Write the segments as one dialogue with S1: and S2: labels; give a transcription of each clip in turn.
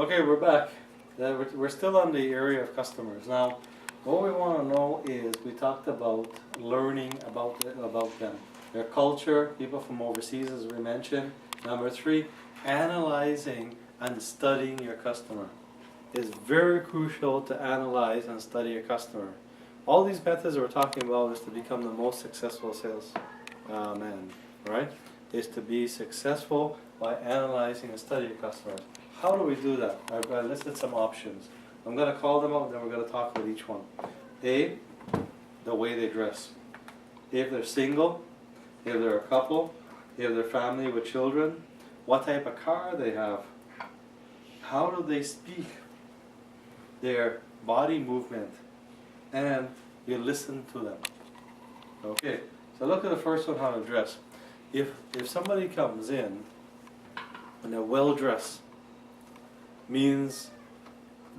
S1: Okay, we're back. We're still on the area of customers. Now, what we want to know is we talked about learning about them, their culture, people from overseas, as we mentioned. Number three, analyzing and studying your customer. It's very crucial to analyze and study your customer. All these methods we're talking about is to become the most successful sales man, right? Is to be successful by analyzing and studying your customers. How do we do that? I've listed some options. I'm going to call them out, then we're going to talk about each one. A, the way they dress. If they're single, if they're a couple, if they're family with children, what type of car they have, how do they speak, their body movement, and you listen to them. Okay, so look at the first one, how to dress. If somebody comes in and they're well dressed, means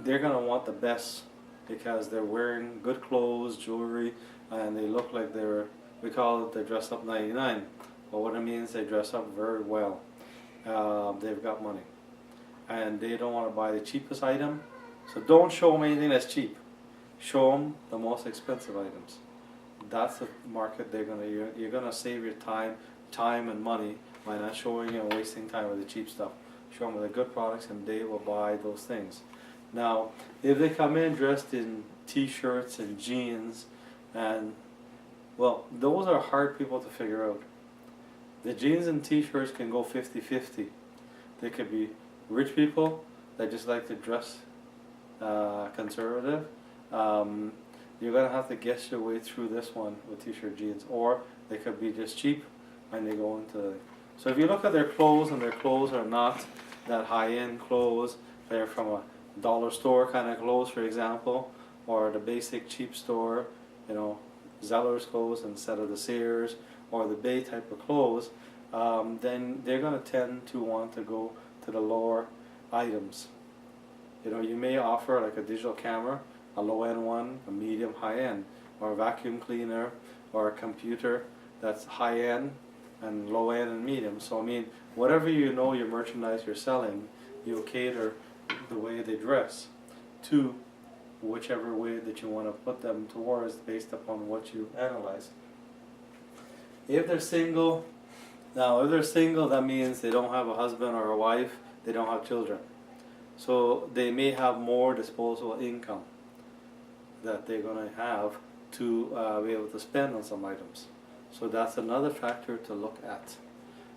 S1: they're going to want the best because they're wearing good clothes, jewelry, and they look like we call it they dress up 99. But what it means, they dress up very well. They've got money. And they don't want to buy the cheapest item. So don't show them anything that's cheap. Show them the most expensive items. That's the market you're going to save your time and money by not showing and wasting time with the cheap stuff. Show them the good products and they will buy those things. Now, if they come in dressed in t-shirts and jeans, and well, those are hard people to figure out. The jeans and t-shirts can go 50-50. They could be rich people that just like to dress conservative. You're going to have to guess your way through this one with t-shirt jeans, or they could be just cheap and they go into. So if you look at their clothes, and their clothes are not that high-end clothes, they're from a dollar store kind of clothes, for example, or the basic cheap store, Zeller's clothes instead of the Sears or the Bay type of clothes, then they're going to tend to want to go to the lower items. You may offer like a digital camera, a low-end one, a medium, high-end, or a vacuum cleaner, or a computer that's high-end and low-end and medium. So I mean, whatever your merchandise you're selling, you cater the way they dress to whichever way that you want to put them towards based upon what you analyze. If they're single, that means they don't have a husband or a wife, they don't have children. So they may have more disposable income that they're going to have to be able to spend on some items. So that's another factor to look at,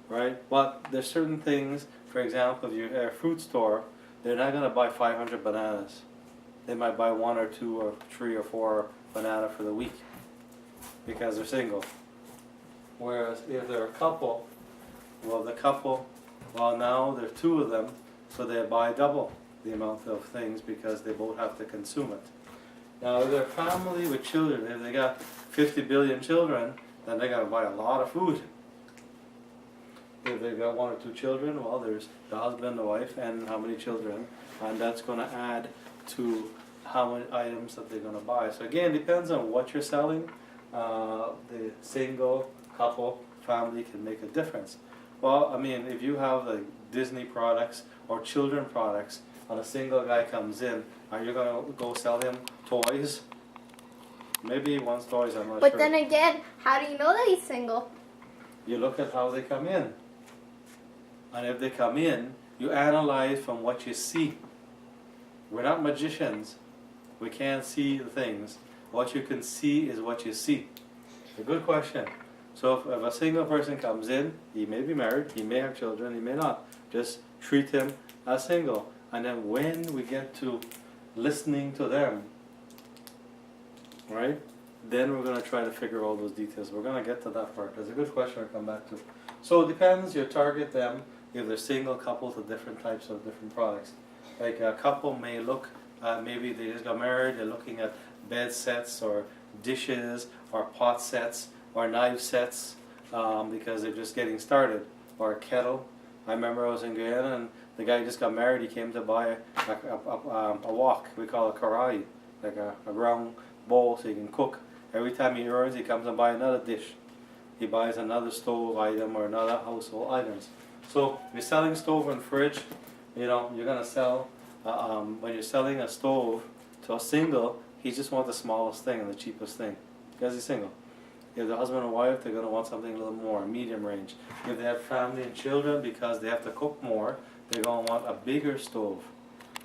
S1: right? But there's certain things, for example, if you're at a fruit store, they're not going to buy 500 bananas. They might buy 1 or 2 or 3 or 4 bananas for the week because they're single. Whereas if they're a couple, now there are 2 of them, so they buy double the amount of things because they both have to consume it. Now if they're a family with children, if they got 50 billion children, then they got to buy a lot of food. If they've got 1 or 2 children, well, there's the husband, the wife, and how many children, and that's going to add to how many items that they're going to buy. So again, it depends on what you're selling. The single, couple, family can make a difference. Well, I mean, if you have like Disney products or children products, and a single guy comes in, are you going to go sell him toys? Maybe he wants toys, I'm not sure.
S2: But then again, how do you know that he's single?
S1: You look at how they come in. And if they come in, you analyze from what you see. We're not magicians. We can't see the things. What you can see is what you see. A good question. So if a single person comes in, he may be married, he may have children, he may not. Just treat him as single. And then when we get to listening to them, right, then we're going to try to figure all those details. We're going to get to that part. That's a good question to come back to. So it depends, you target them, if they're single couples with different types of different products. Like a couple may look, maybe they just got married, they're looking at bed sets or dishes or pot sets or knife sets because they're just getting started, or a kettle. I remember I was in Guyana and the guy just got married, he came to buy a wok, we call it karai, like a round bowl so he can cook. Every time he earns, he comes and buys another dish. He buys another stove item or another household items. So if you're selling stove and fridge, you're going to sell when you're selling a stove to a single, he just wants the smallest thing and the cheapest thing because he's single. If the husband and wife, they're going to want something a little more, medium range. If they have family and children, because they have to cook more, they're going to want a bigger stove.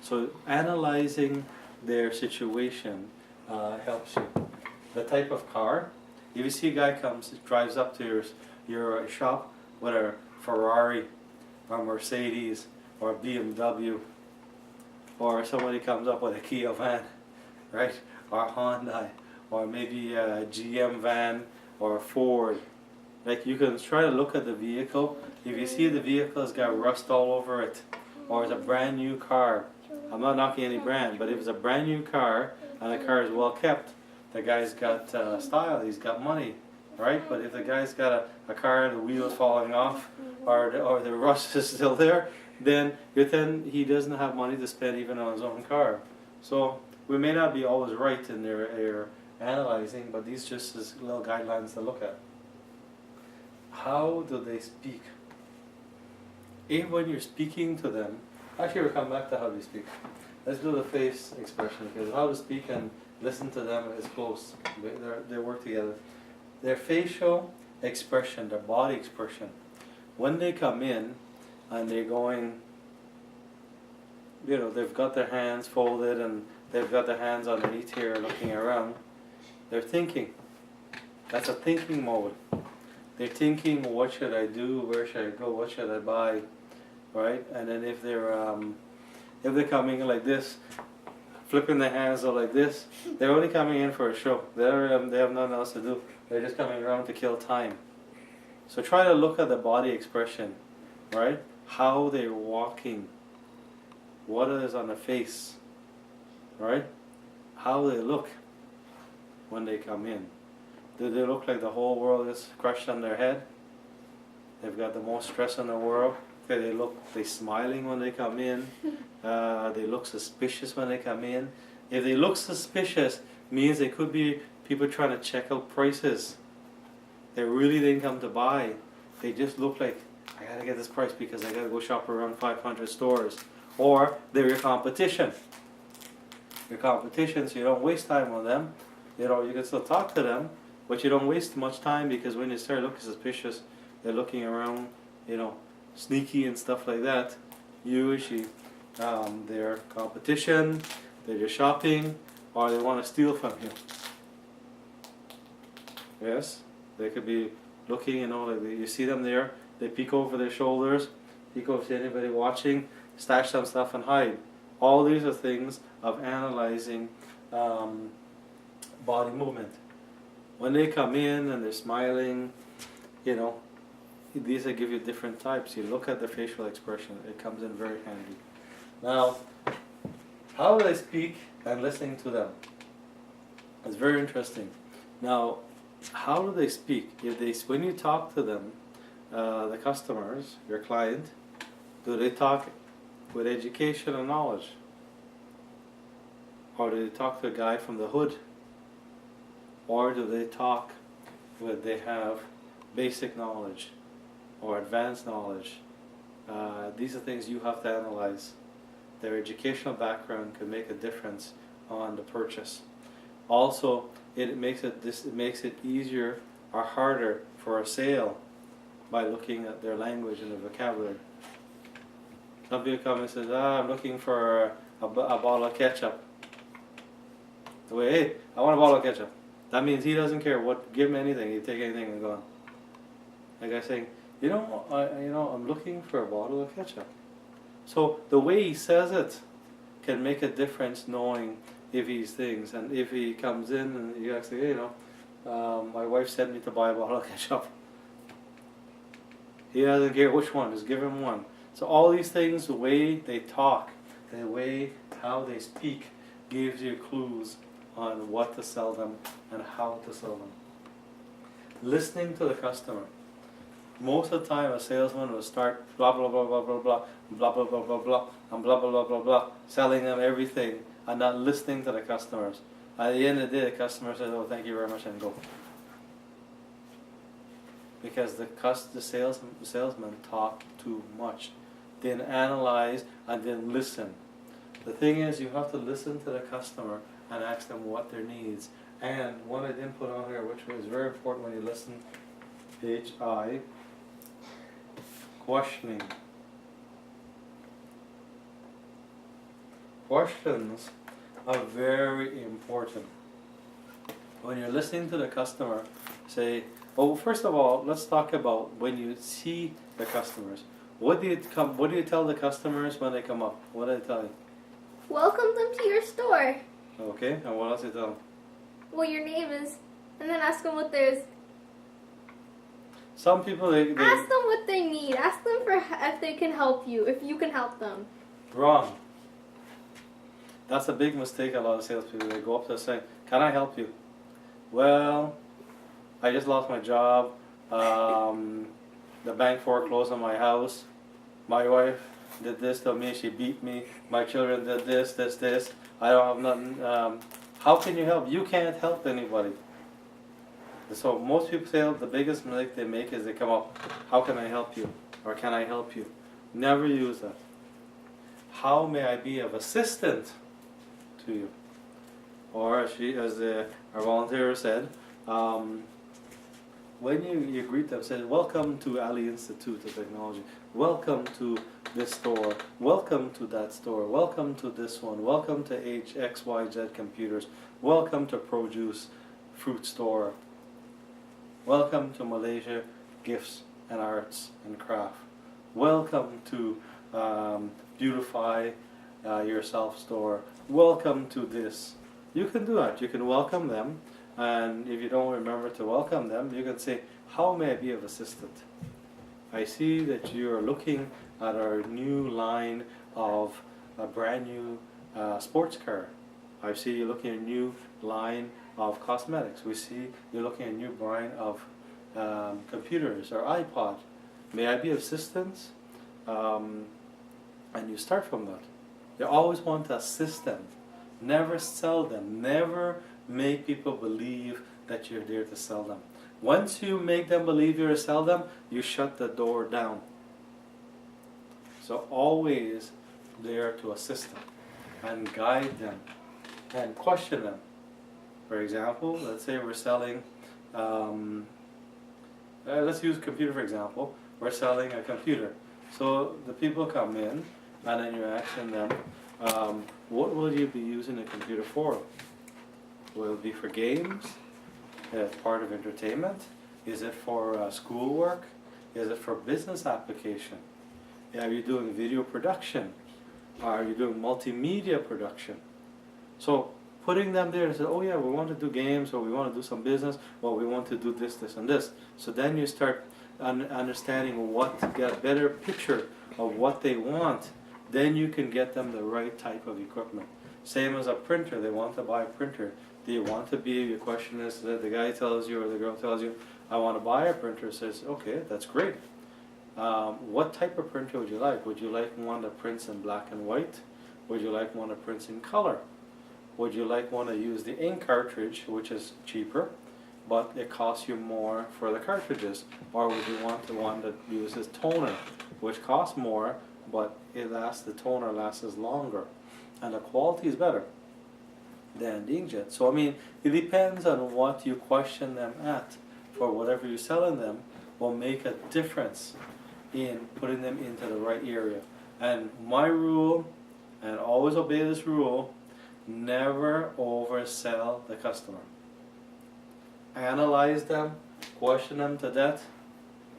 S1: So analyzing their situation helps you. The type of car, if you see a guy drives up to your shop with a Ferrari or Mercedes or BMW, or somebody comes up with a Kia van, right, or a Hyundai, or maybe a GM van or a Ford. Like, you can try to look at the vehicle. If you see the vehicle's got rust all over it, or it's a brand new car, I'm not knocking any brand, but if it's a brand new car and the car is well kept, the guy's got style, he's got money, right? But if the guy's got a car, the wheel's falling off, or the rust is still there, then he doesn't have money to spend even on his own car. So we may not be always right in their analyzing, but these just as little guidelines to look at. How do they speak? Even when you're speaking to them, actually we'll come back to how they speak. Let's do the face expression, because how to speak and listen to them is close. They work together. Their facial expression, their body expression, when they come in and they're going, they've got their hands folded and they've got their hands underneath here looking around, they're thinking. That's a thinking mode. They're thinking, what should I do, where should I go, what should I buy, right? And then if they're coming in like this, flipping their hands out like this, they're only coming in for a show. They have nothing else to do. They're just coming around to kill time. So try to look at the body expression, right? How they're walking, what is on the face, right? How they look when they come in. Do they look like the whole world is crushed on their head? They've got the most stress in the world. Okay, they smiling when they come in. They look suspicious when they come in. If they look suspicious, means they could be people trying to check out prices. They really didn't come to buy. They just look like, I gotta get this price because I gotta go shop around 500 stores. Or they're your competition. Your competition, so you don't waste time on them. You can still talk to them, but you don't waste much time, because when they start looking suspicious, they're looking around, sneaky and stuff like that. Usually, their competition, they're just shopping, or they want to steal from you. Yes, they could be looking, like you see them there, they peek over their shoulders, peek over to anybody watching, stash some stuff and hide. All these are things of analyzing body movement. When they come in and they're smiling, these will give you different types. You look at the facial expression, it comes in very handy. Now, how do they speak and listening to them? It's very interesting. Now, how do they speak? When you talk to them, the customers, your client, do they talk with education and knowledge? Or do they talk to a guy from the hood? Or do they talk with, they have basic knowledge or advanced knowledge? These are things you have to analyze. Their educational background can make a difference on the purchase. Also, it makes it easier or harder for a sale by looking at their language and their vocabulary. Some people come and say, I'm looking for a bottle of ketchup. The way, hey, I want a bottle of ketchup. That means he doesn't care what, give him anything, he'll take anything and go. Like I saying, I'm looking for a bottle of ketchup. So the way he says it can make a difference, knowing if he's things. And if he comes in and you actually, hey, my wife sent me to buy a bottle of ketchup. He doesn't care which one, just give him one. So all these things, the way they talk, the way how they speak, gives you clues on what to sell them and how to sell them. Listening to the customer. Most of the time a salesman will start blah blah blah blah blah blah blah blah blah blah blah and blah blah blah blah blah, selling them everything and not listening to the customers. At the end of the day, the customer says, oh, thank you very much, and go. Because the salesman talk too much, didn't analyze and didn't listen. The thing is, you have to listen to the customer and ask them what their needs. And what I didn't put on here, which was very important when you listen, HI, questioning. Questions are very important. When you're listening to the customer, say, well, first of all, let's talk about when you see the customers. What do you tell the customers when they come up? What do I tell you?
S2: Welcome them to your store.
S1: Okay, and what else do you tell them?
S2: What your name is, and then ask them what theirs.
S1: Some people, they
S2: Ask them what they need. Ask them for if they can help you, if you can help them.
S1: wrong. That's a big mistake. A lot of salespeople, they go up to us saying, "Can I help you?" Well, I just lost my job. The bank foreclosed on my house. My wife did this to me. She beat me. My children did this. I don't have nothing. How can you help? You can't help anybody. So most people say the biggest mistake they make is they come up, "How can I help you?" or "Can I help you?" Never use that. "How may I be of assistance to you?" Or as our volunteer said, when you greet them, say, "Welcome to Ali Institute of Technology. Welcome to this store. Welcome to that store. Welcome to this one. Welcome to XYZ Computers. Welcome to Produce Fruit Store. Welcome to Malaysia Gifts and Arts and Craft. Welcome to Beautify Yourself Store. Welcome to this." You can do that. You can welcome them, and if you don't remember to welcome them, you can say, "How may I be of assistance? I see that you are looking at our new line of a brand new sports car. I see you looking at a new line of cosmetics. We see you're looking at a new line of computers or iPod. May I be of assistance?" And you start from that. You always want to assist them. Never sell them. Never make people believe that you're there to sell them. Once you make them believe you're to sell them, you shut the door down. So always there to assist them and guide them and question them. For example, let's say we're selling, let's use a computer for example. We're selling a computer. So the people come in and then you're asking them, what will you be using the computer for? Will it be for games? As part of entertainment? Is it for schoolwork? Is it for business application? Are you doing video production? Are you doing multimedia production? So putting them there and say, "Oh yeah, we want to do games, or we want to do some business, or we want to do this, this, and this." So then you start understanding what to get a better picture of what they want. Then you can get them the right type of equipment. Same as a printer. They want to buy a printer. Do you want to be, your question is that the guy tells you or the girl tells you, "I want to buy a printer," says, "Okay, that's great. What type of printer would you like? Would you like one that prints in black and white? Would you like one that prints in color? Would you like one to use the ink cartridge, which is cheaper, but it costs you more for the cartridges? Or would you want the one that uses toner, which costs more, but the toner lasts longer, and the quality is better than the inkjet?" So I mean, it depends on what you question them at. For whatever you're selling them will make a difference in putting them into the right area. And my rule, and always obey this rule, never oversell the customer. Analyze them, question them to death,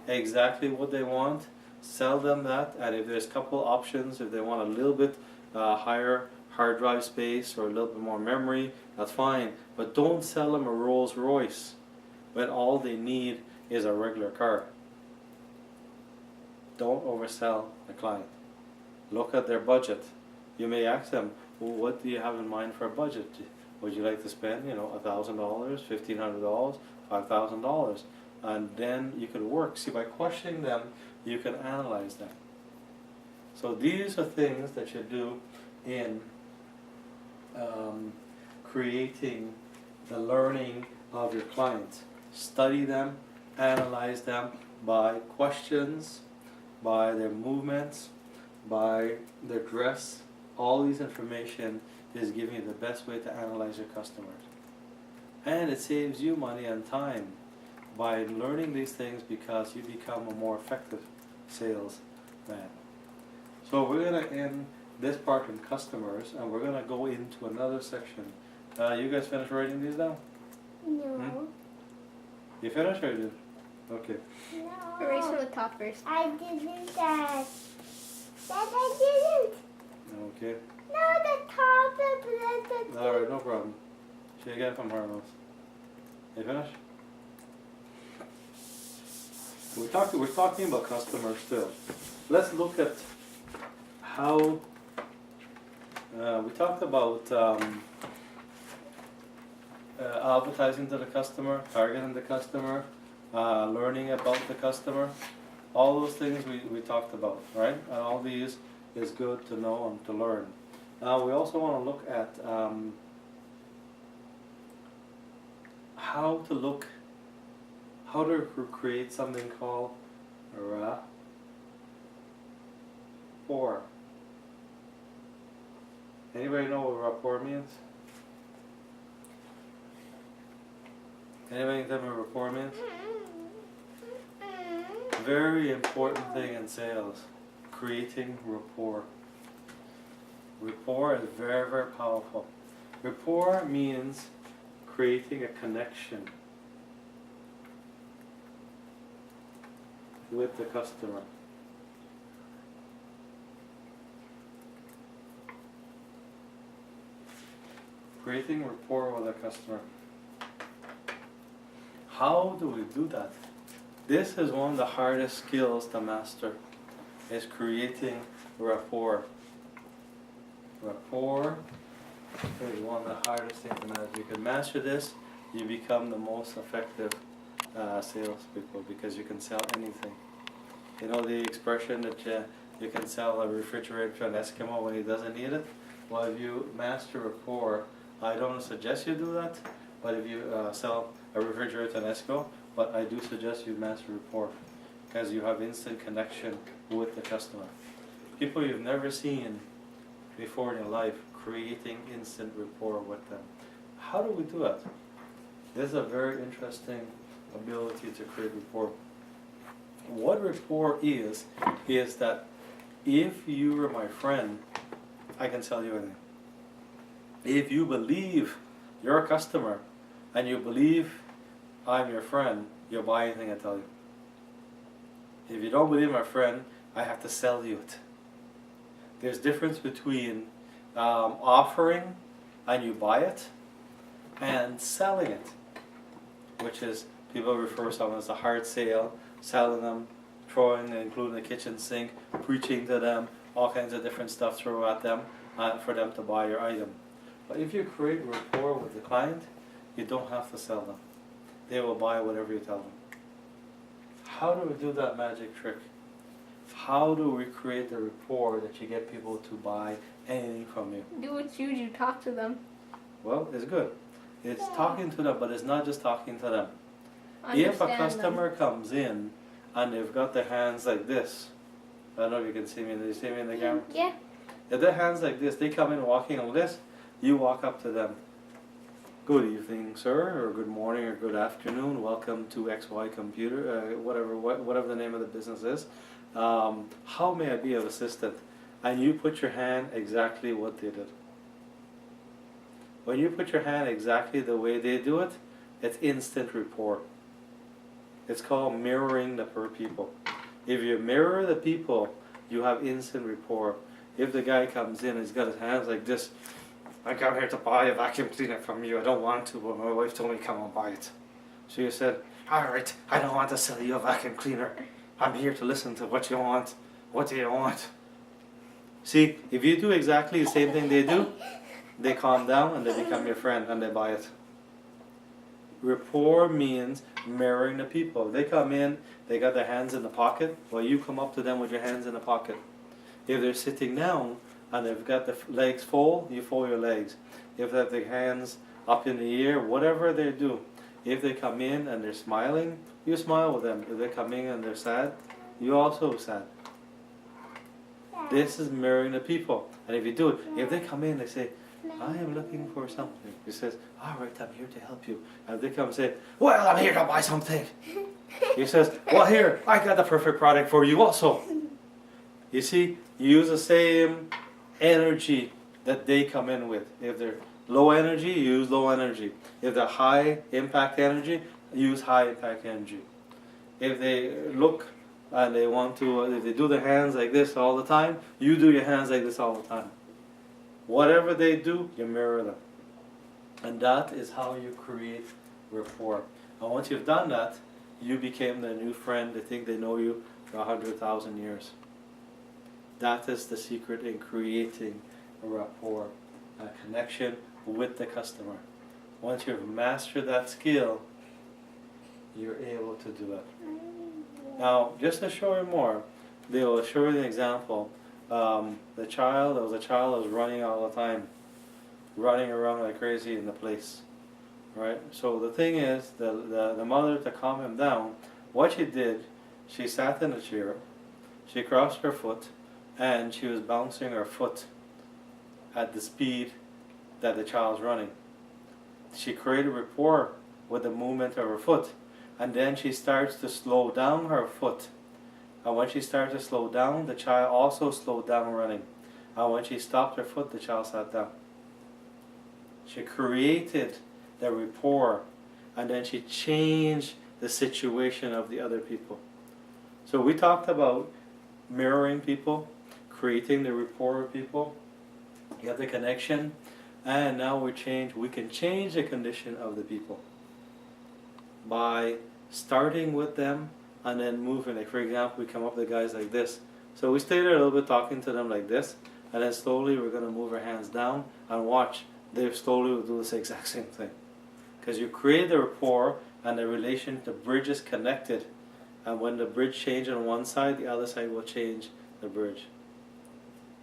S1: exactly what they want, sell them that, and if there's a couple options, if they want a little bit higher hard drive space or a little bit more memory, that's fine. But don't sell them a Rolls Royce when all they need is a regular car. Don't oversell the client. Look at their budget. You may ask them, "Well, what do you have in mind for a budget? Would you like to spend, $1,000, $1,500, $5,000? And then you can work. See, by questioning them, you can analyze them. So these are things that you do in creating the learning of your clients. Study them, analyze them by questions, by their movements, by their dress, all these information is giving you the best way to analyze your customers. And it saves you money and time by learning these things because you become a more effective salesman. So we're going to end this part in customers and we're going to go into another section. You guys finished writing these down?
S3: No.
S1: You finished or you did? Okay.
S3: No.
S2: Erase from the top first.
S3: I didn't that. That I didn't.
S1: Okay.
S3: No, the top.
S1: Alright, no problem. Should you get it from Harlow's? You finished? We're talking about customers still. Let's look at how we talked about advertising to the customer, targeting the customer, learning about the customer. All those things we talked about, right? And all these is good to know and to learn. Now we also want to look at how to create something called rapport. Anybody know what rapport means? Anybody tell me what rapport means? Very important thing in sales, creating rapport. Rapport is very, very powerful. Rapport means creating a connection with the customer. Creating rapport with a customer. How do we do that? This is one of the hardest skills to master, is creating rapport. Rapport is one of the hardest things to master. If you can master this, you become the most effective salespeople because you can sell anything. You know the expression that you can sell a refrigerator to an Eskimo when he doesn't need it? Well, if you master rapport, I don't suggest you do that, but if you sell a refrigerator to an Eskimo, but I do suggest you master rapport because you have instant connection with the customer. People you've never seen before in your life, creating instant rapport with them. How do we do that? This is a very interesting ability to create rapport. What rapport is that if you are my friend, I can sell you anything. If you believe you're a customer and you believe I'm your friend, you'll buy anything I tell you. If you don't believe my friend, I have to sell you it. There's difference between offering and you buy it and selling it, which is people refer to someone as a hard sale, selling them, throwing, including the kitchen sink, preaching to them, all kinds of different stuff thrown at them for them to buy your item. But if you create rapport with the client, you don't have to sell them. They will buy whatever you tell them. How do we do that magic trick? How do we create the rapport that you get people to buy anything from you?
S2: Do what you do, talk to them.
S1: Well, it's good. It's talking to them, but it's not just talking to them. If a
S2: Understand
S1: customer comes in and they've got their hands like this, I don't know if you can see me, do you see me in the camera?
S2: Yeah.
S1: If their hands like this, they come in walking like this, you walk up to them. Good evening, sir, or good morning, or good afternoon. Welcome to XY Computer, whatever the name of the business is. How may I be of assistance? And you put your hand exactly what they did. When you put your hand exactly the way they do it, it's instant rapport. It's called mirroring the people. If you mirror the people, you have instant rapport. If the guy comes in and he's got his hands like this, I come here to buy a vacuum cleaner from you. I don't want to, but my wife told me to come and buy it. So you said, all right, I don't want to sell you a vacuum cleaner. I'm here to listen to what you want. What do you want? See, if you do exactly the same thing they do, they calm down and they become your friend and they buy it. Rapport means mirroring the people. They come in, they got their hands in the pocket, well, you come up to them with your hands in the pocket. If they're sitting down and they've got the legs fold, you fold your legs. If they have their hands up in the air, whatever they do, if they come in and they're smiling, you smile with them. If they come in and they're sad, you also sad. This is mirroring the people. And if you do it, if they come in, they say, I am looking for something. He says, all right, I'm here to help you. And they come and say, well, I'm here to buy something. He says, well, here, I got the perfect product for you also. You see, you use the same energy that they come in with. If they're low energy, you use low energy. If they're high impact energy, use high impact energy. If they look and they want to, if they do their hands like this all the time, you do your hands like this all the time. Whatever they do, you mirror them. And that is how you create rapport. And once you've done that, you became their new friend. They think they know you for 100,000 years. That is the secret in creating a rapport, a connection with the customer. Once you've mastered that skill, you're able to do it. Now, just to show you more, they will show you an example. There was a child that was running all the time, running around like crazy in the place, right? So the thing is, the mother, to calm him down, what she did, she sat in a chair, she crossed her foot, and she was bouncing her foot at the speed that the child's running. She created rapport with the movement of her foot, and then she starts to slow down her foot. And when she started to slow down, the child also slowed down running. And when she stopped her foot, the child sat down. She created the rapport, and then she changed the situation of the other people. So we talked about mirroring people, creating the rapport with people. You have the connection, and now we can change the condition of the people by starting with them and then moving. Like for example, we come up with guys like this. So we stay there a little bit talking to them like this, and then slowly we're going to move our hands down and watch. They slowly will do the exact same thing. Because you create the rapport and the relation, the bridge is connected. And when the bridge changes on one side, the other side will change the bridge.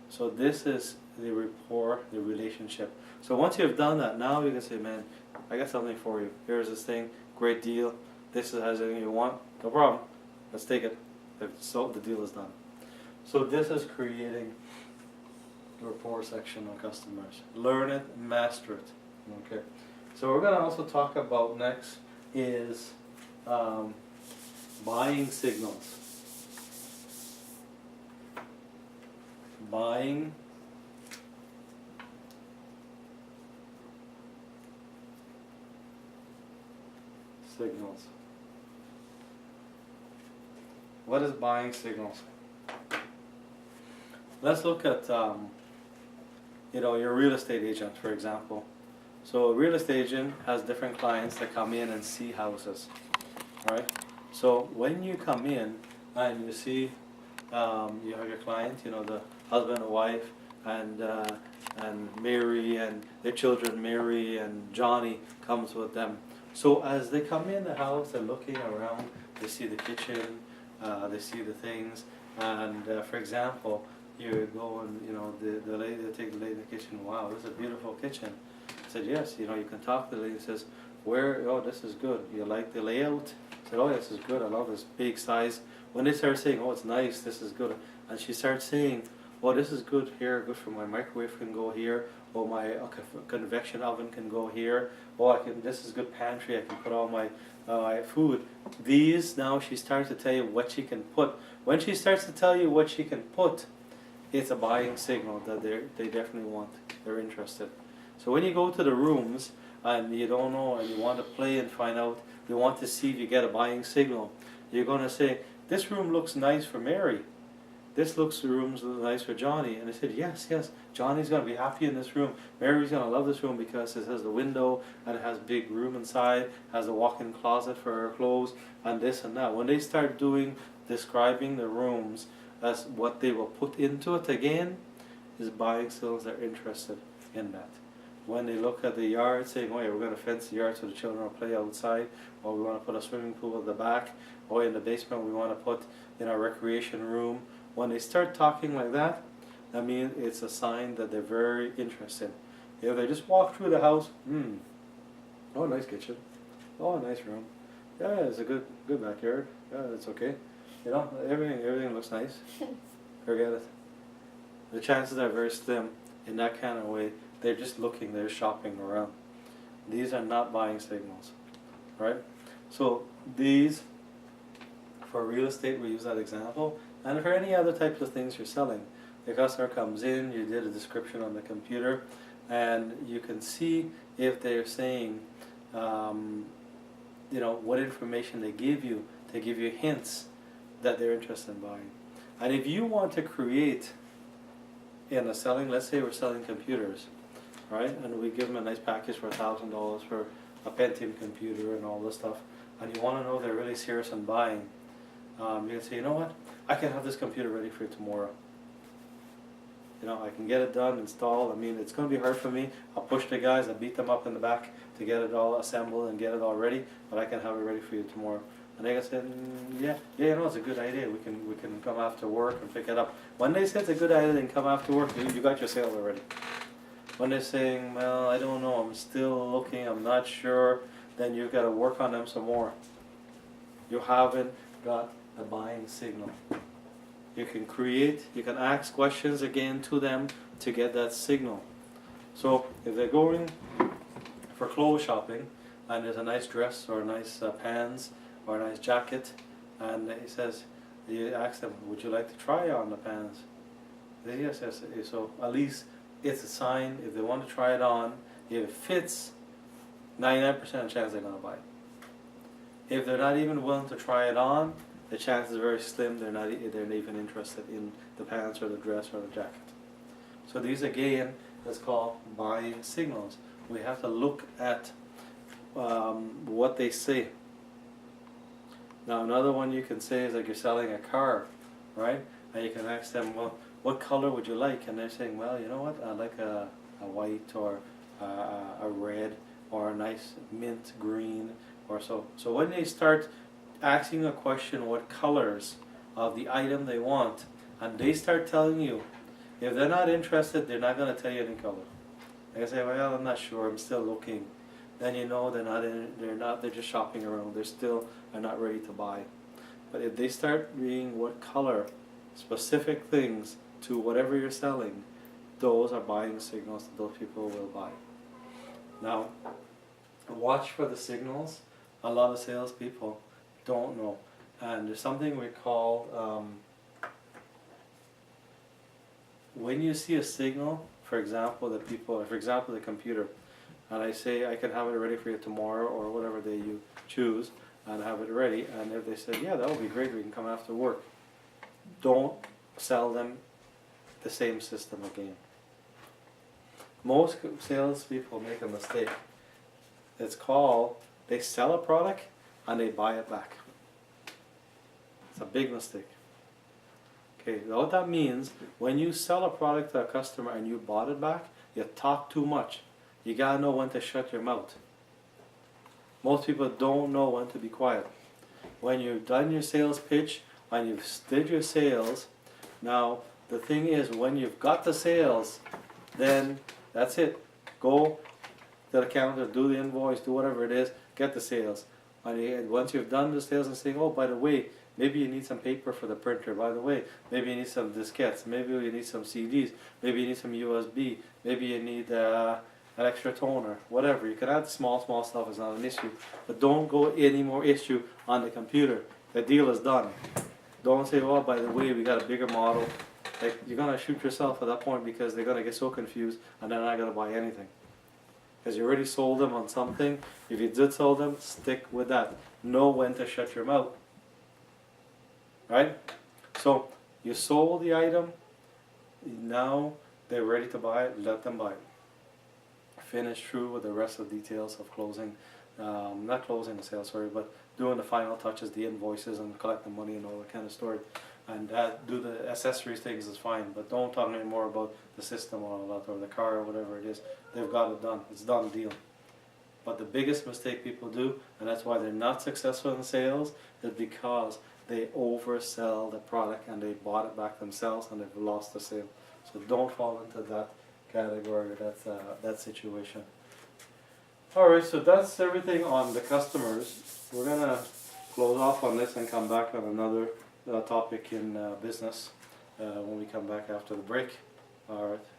S1: So this is the rapport, the relationship. So once you've done that, now you can say, man, I got something for you. Here's this thing, great deal. This is everything you want. No problem. Let's take it. So the deal is done. So this is creating the rapport section on customers. Learn it, master it. Okay. So we're going to also talk about next is buying signals. Buying signals. What is buying signals? Let's look at your real estate agent, for example. So a real estate agent has different clients that come in and see houses, right? So when you come in and you see, you have your client, the husband and wife, and Mary and their children, Mary and Johnny comes with them. So as they come in the house, they're looking around, they see the kitchen, they see the things, and for example, you go and the lady, they take the lady in the kitchen. Wow, this is a beautiful kitchen. I said yes. You can talk to the lady. And says, where? Oh, this is good. You like the layout? I said, oh, this is good. I love this big size. When they start saying, oh, it's nice, this is good, and she starts saying, oh, this is good here, good for my microwave can go here, or my convection oven can go here, oh, this is good pantry, I can put all my food. Now she starts to tell you what she can put. When she starts to tell you what she can put, it's a buying signal that they definitely want, they're interested. So when you go to the rooms and you don't know and you want to play and find out, you want to see if you get a buying signal, you're going to say, this room looks nice for Mary. This room's nice for Johnny. And I said, yes, Johnny's going to be happy in this room. Mary's going to love this room because it has the window and it has a big room inside, has a walk-in closet for her clothes, and this and that. When they start describing the rooms as what they will put into it again, is buying signals they're interested in that. When they look at the yard, saying, oh yeah, we're going to fence the yard so the children will play outside, or we want to put a swimming pool at the back, or in the basement we want to put in our recreation room. When they start talking like that, I mean, it's a sign that they're very interested. If they just walk through the house, oh, nice kitchen, oh, nice room, yeah, it's a good backyard, yeah, it's okay, everything looks nice, forget it. the chances are very slim in that kind of way. They're just looking, they're shopping around. These are not buying signals, right? So these, for real estate, we use that example, and for any other types of things you're selling. The customer comes in, you did a description on the computer, and you can see if they're saying, you know, what information they give you to give you hints that they're interested in buying. And if you want to create in a selling, let's say we're selling computers, right? And we give them a nice package for $1,000 for a Pentium computer and all this stuff, and you want to know if they're really serious on buying. You can say, you know what, I can have this computer ready for you tomorrow. You know, I can get it done, installed. I mean, it's going to be hard for me. I'll push the guys, I'll beat them up in the back to get it all assembled and get it all ready, but I can have it ready for you tomorrow. And they said, yeah, you know, it's a good idea. We can come after work and pick it up. When they say it's a good idea and come after work, you got your sale already. When they're saying, well, I don't know, I'm still looking, I'm not sure, then you've got to work on them some more. You haven't got a buying signal. You can create, you can ask questions again to them to get that signal. So if they're going for clothes shopping and there's a nice dress or a nice pants or a nice jacket, and he says, you ask them, would you like to try on the pants? They say, yes, yes. So at least it's a sign. If they want to try it on, if it fits, 99% chance they're going to buy it. If they're not even willing to try it on, the chance is very slim they're not even interested in the pants or the dress or the jacket. So these again, that's called buying signals. We have to look at what they say. Now another one you can say is like you're selling a car, right? And you can ask them, well, what color would you like? And they're saying, well, you know what, I like a white or a red or a nice mint green or so. So when they start asking a question what colors of the item they want, and they start telling you, if they're not interested, they're not going to tell you any color. They say, well, I'm not sure, I'm still looking. Then you know they're just shopping around. They're not ready to buy. But if they start reading what color, specific things to whatever you're selling, those are buying signals that those people will buy. Now, watch for the signals. A lot of salespeople don't know. And there's something we call, when you see a signal, for example, the computer, and I say I can have it ready for you tomorrow or whatever day you choose, and have it ready, and if they say, yeah, that would be great, we can come after work, don't sell them the same system again. Most salespeople make a mistake. It's called, they sell a product and they buy it back. It's a big mistake. Okay, what that means, when you sell a product to a customer and you bought it back, you talk too much. You gotta know when to shut your mouth. Most people don't know when to be quiet. When you've done your sales pitch, when you've did your sales, now the thing is, when you've got the sales, then that's it. Go to the counter, do the invoice, do whatever it is, get the sales. And once you've done the sales and saying, oh, by the way, maybe you need some paper for the printer, by the way, maybe you need some diskettes, maybe you need some CDs, maybe you need some USB, maybe you need an extra toner, whatever. You can add small stuff, it's not an issue. But don't go any more issue on the computer. The deal is done. Don't say, oh, by the way, we got a bigger model. Like, you're going to shoot yourself at that point because they're going to get so confused and they're not going to buy anything. Because you already sold them on something. If you did sell them, stick with that. Know when to shut your mouth. Right? So, you sold the item. Now they're ready to buy it. Let them buy it. Finish through with the rest of the details of closing. Not closing the sale, sorry, but doing the final touches, the invoices and collecting money and all that kind of story. And do the accessories things is fine, but don't talk anymore about the system or all that, or the car or whatever it is. They've got it done. It's done deal. But the biggest mistake people do, and that's why they're not successful in sales, is because they oversell the product and they bought it back themselves and they've lost the sale. So don't fall into that category, that situation. Alright, so that's everything on the customers. We're going to close off on this and come back on another topic in business when we come back after the break. All right.